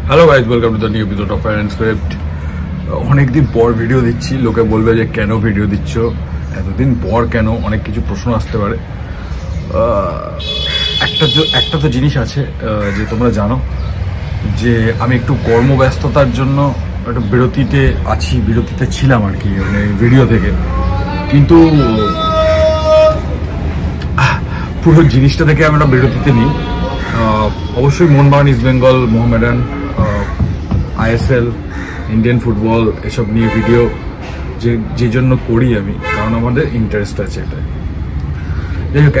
Hello guys, welcome to the new episode of fire and script. অনেকদিন পর video দিচ্ছি। লোকে বলবে যে কেন ভিডিও দিচ্ছ, এতদিন পর কেন, অনেক কিছু প্রশ্ন আসতে পারে। একটা তো জিনিস আছে যে তোমরা জানো যে আমি একটু কর্মব্যস্ততার জন্য একটু বিরতিতে ছিলাম আর কি, মানে ভিডিও থেকে। কিন্তু পুরো জিনিসটা থেকে আমি একটা বিরতিতে নিই। অবশ্যই Mohun Bagan, east Bengal, Mohammedan, ISL, Indian football এসব নিয়ে ভিডিও যে জন্য করি আমি, কারণ আমাদের ইন্টারেস্ট আছে এটা। যাই হোক,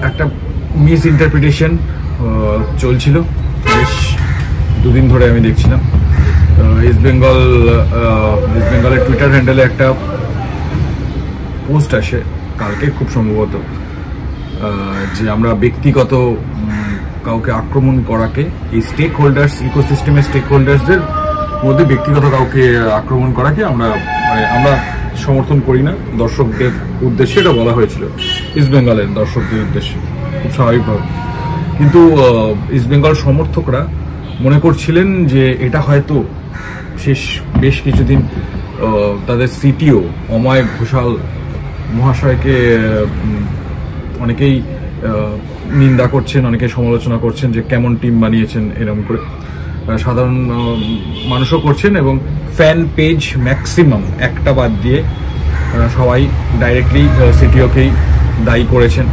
একটা মিস ইন্টারপ্রিটেশন চলছিল বেশ দুদিন ধরে আমি দেখছিলাম। ইস্ট বেঙ্গলের টুইটার হ্যান্ডেলে একটা পোস্ট আসে কালকে খুব সম্ভবত, যে আমরা ব্যক্তিগত কাউকে আক্রমণ করাকে, এই স্টেক হোল্ডার্স, ইকোসিস্টেমের স্টেক হোল্ডার্সদের মধ্যে ব্যক্তিগত কাউকে আক্রমণ করাকে আমরা সমর্থন করি না। দর্শকদের উদ্দেশ্যে এটা বলা হয়েছিল, ইস্ট বেঙ্গলের দর্শকদের উদ্দেশ্যে, খুব স্বাভাবিকভাবে। কিন্তু ইস্ট বেঙ্গল সমর্থকরা মনে করছিলেন যে এটা হয়তো বেশ কিছুদিন তাদের সিটিও অময় ঘোষাল মহাশয়কে অনেকেই নিন্দা করছেন, অনেকে সমালোচনা করছেন যে কেমন টিম বানিয়েছেন এরকম করে, সাধারণ মানুষও করছেন, এবং ফ্যান পেজ ম্যাক্সিমাম একটা বাদ দিয়ে সবাই ডাইরেক্টলি সিটিওকেই দায়ী করেছেন।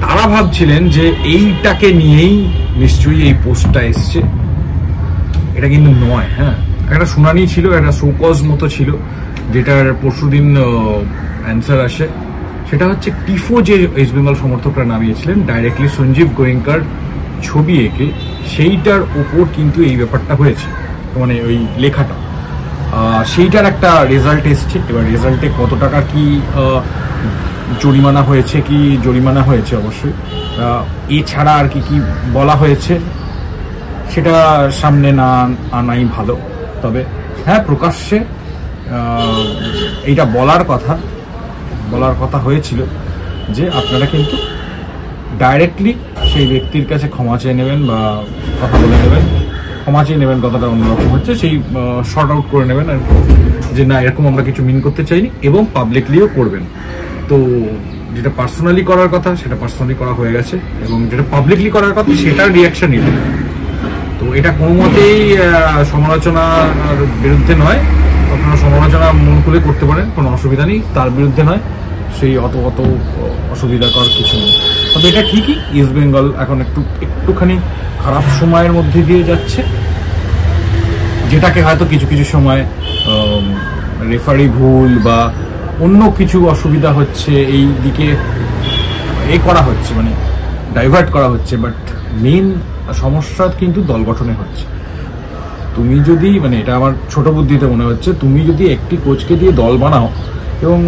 তারা ভাবছিলেন যে এইটাকে নিয়েই নিশ্চয়ই এই পোস্টটা এসছে। এটা কিন্তু নয়। হ্যাঁ, একটা শুনানি ছিল, একটা শোকজ মতো ছিল, যেটার পরশুদিন অ্যান্সার আসে। সেটা হচ্ছে টিফো যে ইস্ট বেঙ্গল সমর্থকরা নামিয়েছিলেন ডাইরেক্টলি সঞ্জীব গোয়েঙ্কার ছবি এঁকে, সেইটার ওপর কিন্তু এই ব্যাপারটা হয়েছে, মানে ওই লেখাটা, সেইটার একটা রেজাল্ট এসছে। এবার রেজাল্টে কত টাকা কি জরিমানা হয়েছে অবশ্যই, এছাড়া আর কি বলা হয়েছে সেটা সামনে না আনাই ভালো। তবে হ্যাঁ, প্রকাশ্যে এইটা বলার কথা হয়েছিল যে আপনারা কিন্তু ডাইরেক্টলি সেই ব্যক্তির কাছে ক্ষমা চেয়ে নেবেন বা কথা বলে নেবেন। ক্ষমা চেয়ে নেবেন কথাটা অন্যরকম হচ্ছে, সেই শর্ট আউট করে নেবেন আর যে না, এরকম আমরা কিছু মিন করতে চাইনি, এবং পাবলিকলিও করবেন। তো যেটা পার্সোনালি করার কথা সেটা পার্সোনালি করা হয়ে গেছে, এবং যেটা পাবলিকলি করার কথা সেটার রিয়াকশন নিলেন। তো এটা কোনো মতেই সমালোচনার বিরুদ্ধে নয়। আপনারা সমালোচনা মন খুলে করতে পারেন, কোনো অসুবিধা নেই, তার বিরুদ্ধে নয়। সেই অত অসুবিধাকর কিছু নেই। তবে এটা ঠিকই, ইস্ট বেঙ্গল এখন একটুখানি খারাপ সময়ের মধ্যে দিয়ে যাচ্ছে, যেটাকে হয়তো কিছু সময় রেফারি ভুল বা অন্য কিছু অসুবিধা হচ্ছে, এই দিকে করা হচ্ছে, মানে ডাইভার্ট করা হচ্ছে। বাট মেন সমস্যা কিন্তু দল গঠনে হচ্ছে। তুমি যদি, মানে এটা আমার ছোট বুদ্ধিতে মনে হচ্ছে, তুমি যদি একটি কোচকে দিয়ে দল বানাও এবং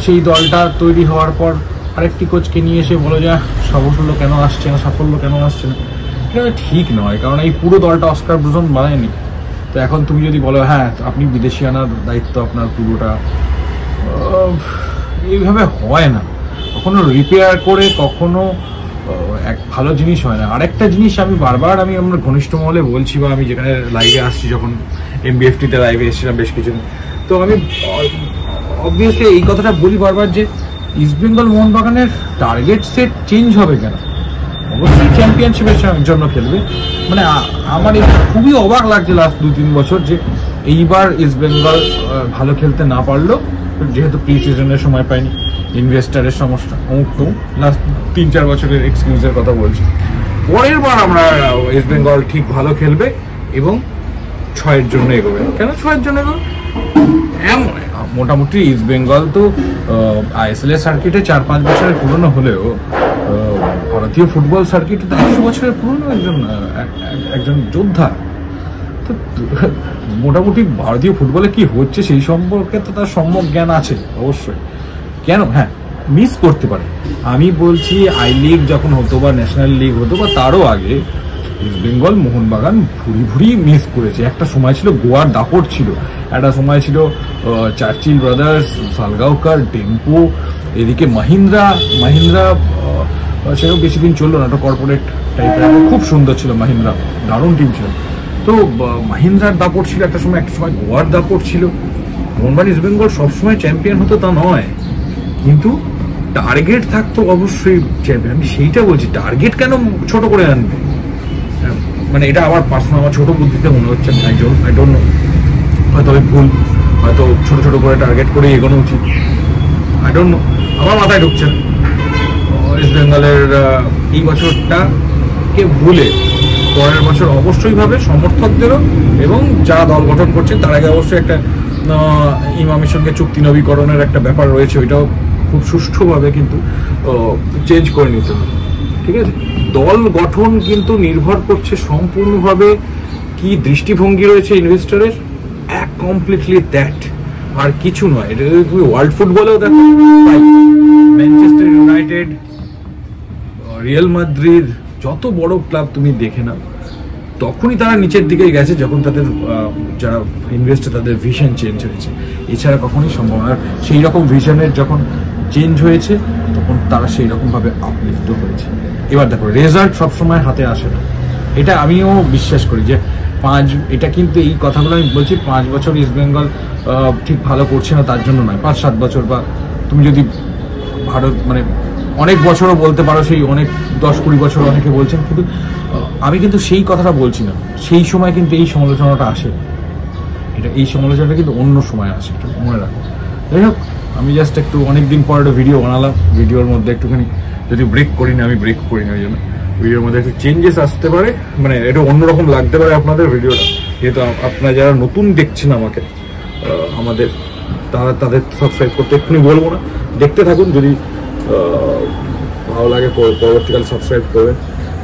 সেই দলটা তৈরি হওয়ার পর আরেকটি কোচকে নিয়ে এসে বলো যে সাফল্য কেন আসছে না, এটা ঠিক নয়। কারণ এই পুরো দলটা অস্কার ব্রুজন বানায়নি। তো এখন তুমি যদি বলো হ্যাঁ আপনি বিদেশি আনার দায়িত্ব আপনার পুরোটা, এইভাবে হয় না। কখনো রিপেয়ার করে কখনো এক ভালো জিনিস হয় না। আরেকটা জিনিস আমি বারবার আমার ঘনিষ্ঠ মহলে বলছি, বা আমি যেখানে লাইভে আসছি, যখন MBFT-তে লাইভে এসেছিলাম বেশ কিছুদিন, তো আমি অবভিয়াসলি এই কথাটা বলি বারবার যে ইস্ট বেঙ্গল মোহনবাগানের টার্গেট সেট চেঞ্জ হবে কেন? অবশ্যই চ্যাম্পিয়নশিপের জন্য খেলবে। মানে আমার এটা খুবই অবাক লাগছে লাস্ট 2-3 বছর যে এইবার ইস্ট বেঙ্গল ভালো খেলতে না পারলো, যেহেতু প্রি সিজনের সময় পাইনি, ইনভেস্টারের সমস্যা, লাস্ট 3-4 বছরের এক্সকিউজের কথা বলছি। পরের বার আমরা ইস্ট বেঙ্গল ঠিক ভালো খেলবে এবং 6-এর জন্য এগোবে। কেন 6-এর জন্য এগোবে? মোটামুটি ইস্ট বেঙ্গল তো আইএসএল এর সার্কিটে 4-5 বছরের পুরনো হলেও ভারতীয় ফুটবল সার্কিটে 100 বছরের পুরনো একজন যোদ্ধা। তো মোটামুটি ভারতীয় ফুটবলে কি হচ্ছে সেই সম্পর্কে তো তার সম্যক জ্ঞান আছে অবশ্যই। কেন হ্যাঁ মিস করতে পারে, আমি বলছি আই লিগ যখন হতো বা ন্যাশনাল লিগ হতো বা তারও আগে ইস্ট বেঙ্গল মোহনবাগান ভুরি মিস করেছে। একটা সময় ছিল গোয়ার দাপট ছিল, একটা সময় ছিল চার্চিল ব্রাদার্স, সালগাওকার, টেম্পো, এদিকে মাহিন্দ্রা সেটাও বেশি দিন চললো না, একটা কর্পোরেট খুব সুন্দর ছিল মাহিন্দ্রা, দারুণ টিম ছিল। তো মাহিন্দ্রার দাপট ছিল একটা সময় গোয়ার দাপট ছিল। মোহনবাগান ইস্ট বেঙ্গল সবসময় চ্যাম্পিয়ন হতো তা নয়, কিন্তু টার্গেট থাকতো অবশ্যই চ্যাম্পিয়ন। আমি সেইটা বলছি, টার্গেট কেন ছোট করে আনবে? মানে এটা আমার পার্সোনাল, আমার ছোট বুদ্ধিতে মনে হচ্ছে, আই ডোন্ট নো, হয়তো আমি ভুল, হয়তো ছোট ছোট করে টার্গেট করে এগোনো উচিত, আই ডোন্ট নো, আমার মাথায় ঢুকছে। ইস্ট বেঙ্গলের এই বছরটাকে ভুলে পরের বছর অবশ্যই ভাবে সমর্থকদেরও এবং যারা দল গঠন করছেন তার আগে অবশ্যই একটা ইমামের সঙ্গে চুক্তি নবীকরণের একটা ব্যাপার রয়েছে, ওইটাও খুব সুষ্ঠুভাবে কিন্তু চেঞ্জ করে নিতে হবে, ঠিক আছে? দল গঠন কিন্তু নির্ভর করছে সম্পূর্ণভাবে কি দৃষ্টিভঙ্গি রয়েছে ইনভেস্টরের, কমপ্লিটলি দ্যাট, আর কিছু নয়। এটা যদি তুমি ওয়ার্ল্ড ফুটবলেও দেখো, ম্যানচেস্টার ইউনাইটেড, রিয়াল মাদ্রিদ, যত বড় ক্লাব তুমি দেখে নাও, তখনই তারা নিচের দিকে গেছে যখন তাদের যারা ইনভেস্টর তাদের ভিশন চেঞ্জ হয়েছে, এছাড়া কখনোই সম্ভব না। সেই রকম ভিশনের যখন চেঞ্জ হয়েছে তখন তারা সেই রকমভাবে আপলিফ্ট হয়েছে। এবার দেখো, রেজাল্ট সবসময় হাতে আসে না, এটা আমিও বিশ্বাস করি যে এটা কিন্তু এই কথাগুলো আমি বলছি 5 বছর ইস্ট বেঙ্গল ঠিক ভালো করছে না তার জন্য নয়, 5-7 বছর, বা তুমি যদি ভারত মানে অনেক বছরও বলতে পারো, সেই অনেক 10-20 বছর অনেকে বলছেন, কিন্তু আমি কিন্তু সেই কথাটা বলছি না। সেই সময় কিন্তু এই সমালোচনাটা আসে, এই সমালোচনাটা কিন্তু অন্য সময় আসে, একটু মনে রাখো। যাই হোক, আমি জাস্ট একটু অনেকদিন পর একটা ভিডিও বানালাম, ভিডিওর মধ্যে একটুখানি যদি ব্রেক করি না, আমি ব্রেক করি না, ওই জন্য ভিডিওর মধ্যে একটু চেঞ্জেস আসতে পারে, মানে এটা অন্যরকম লাগতে পারে আপনাদের ভিডিওটা, যেহেতু আপনারা যারা নতুন দেখছেন আমাকে, আমাদের তাদের সাবস্ক্রাইব করতে এক্ষুনি বলবো না, দেখতে থাকুন, যদি ভালো লাগে পরবর্তীকালে সাবস্ক্রাইব করবেন,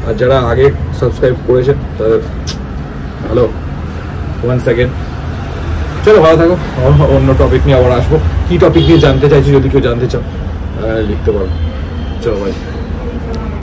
আর যারা আগে সাবস্ক্রাইব করেছেন তাদের হ্যালো, 1 সেকেন্ড। চলো, ভালো থাকো, অন্য টপিক নিয়ে আবার আসবো। কি টপিক নিয়ে জানতে চাইছি যদি কেউ জানতে চাও লিখতে পারবো। চলো ভাই।